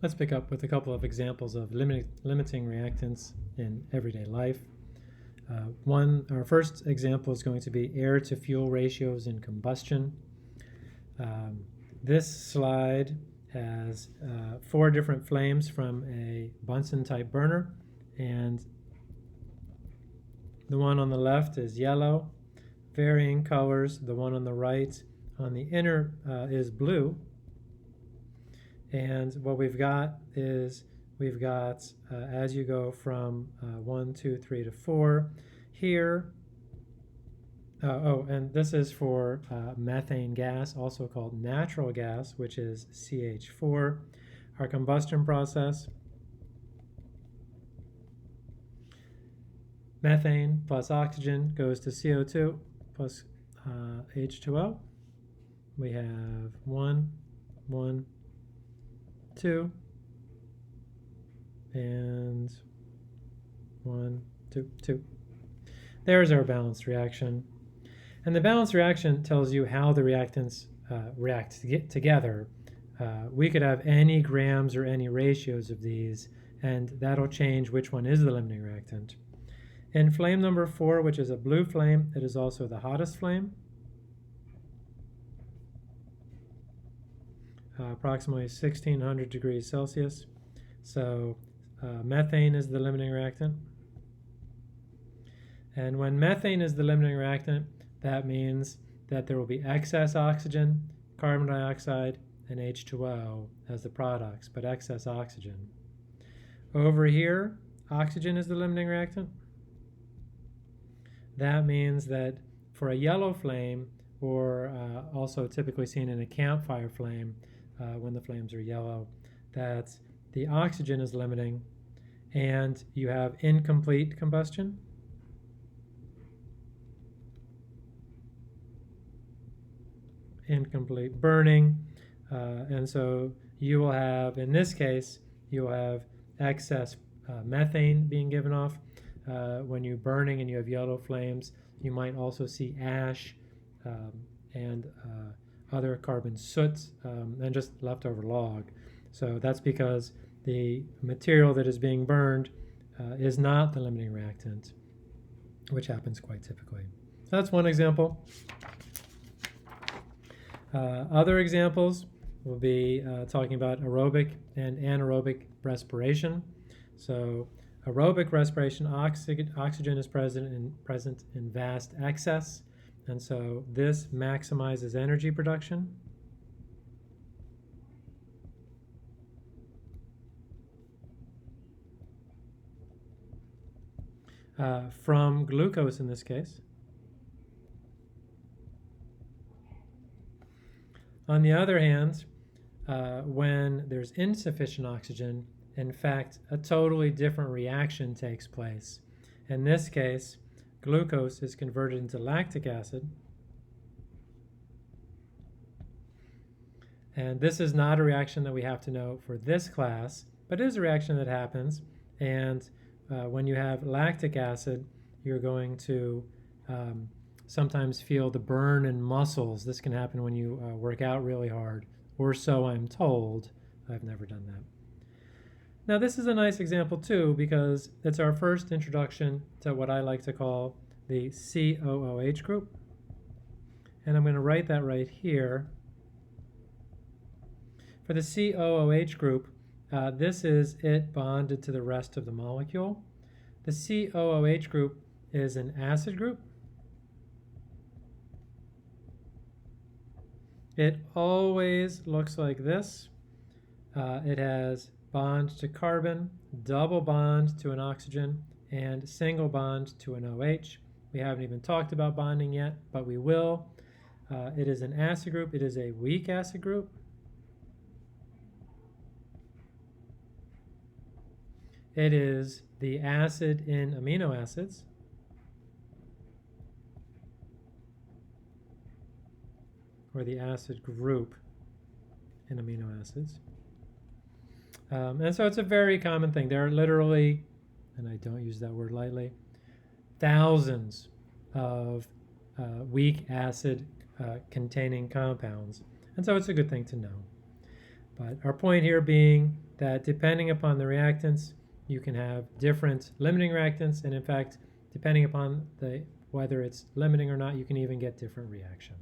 Let's pick up with a couple of examples of limiting reactants in everyday life. Our first example is going to be air to fuel ratios in combustion. This slide has 4 different flames from a Bunsen type burner, and the one on the left is yellow, varying colors. The one on the right on the inner is blue. And what we've got is as you go from 1, 2, 3 to 4 here. And this is for methane gas, also called natural gas, which is CH4. Our combustion process, methane plus oxygen goes to CO2 plus H2O. We have 1, 1, 2, and 1, 2, 2. There's our balanced reaction. And the balanced reaction tells you how the reactants react together. We could have any grams or any ratios of these, and that'll change which one is the limiting reactant. In flame number 4, which is a blue flame, it is also the hottest flame. Approximately 1600 degrees Celsius. So methane is the limiting reactant. And when methane is the limiting reactant, that means that there will be excess oxygen, carbon dioxide, and H2O as the products, but excess oxygen. Over here, oxygen is the limiting reactant. That means that for a yellow flame, or also typically seen in a campfire flame, when the flames are yellow, that the oxygen is limiting, and you have incomplete combustion. Incomplete burning, and so you will have, in this case, you will have excess methane being given off. When you're burning and you have yellow flames, you might also see ash and other carbon soot and just leftover log. So that's because the material that is being burned is not the limiting reactant, which happens quite typically. That's one example. Other examples will be talking about aerobic and anaerobic respiration. So aerobic respiration, oxygen is present in vast excess, and so this maximizes energy production. From glucose in this case. On the other hand, when there's insufficient oxygen, in fact, a totally different reaction takes place. In this case, glucose is converted into lactic acid. And this is not a reaction that we have to know for this class, but it is a reaction that happens. And when you have lactic acid, you're going to sometimes feel the burn in muscles. This can happen when you work out really hard, or so I'm told. I've never done that. Now this is a nice example too, because it's our first introduction to what I like to call the COOH group. And I'm going to write that right here. For the COOH group, this is it bonded to the rest of the molecule. The COOH group is an acid group. It always looks like this. It has bond to carbon, double bond to an oxygen, and single bond to an OH. We haven't even talked about bonding yet, but we will. It is an acid group. It is a weak acid group. It is the acid in amino acids. Or the acid group in amino acids. And so it's a very common thing. There are literally, and I don't use that word lightly, thousands of weak acid containing compounds. And so it's a good thing to know. But our point here being that depending upon the reactants, you can have different limiting reactants, and in fact, depending upon whether it's limiting or not, you can even get different reactions.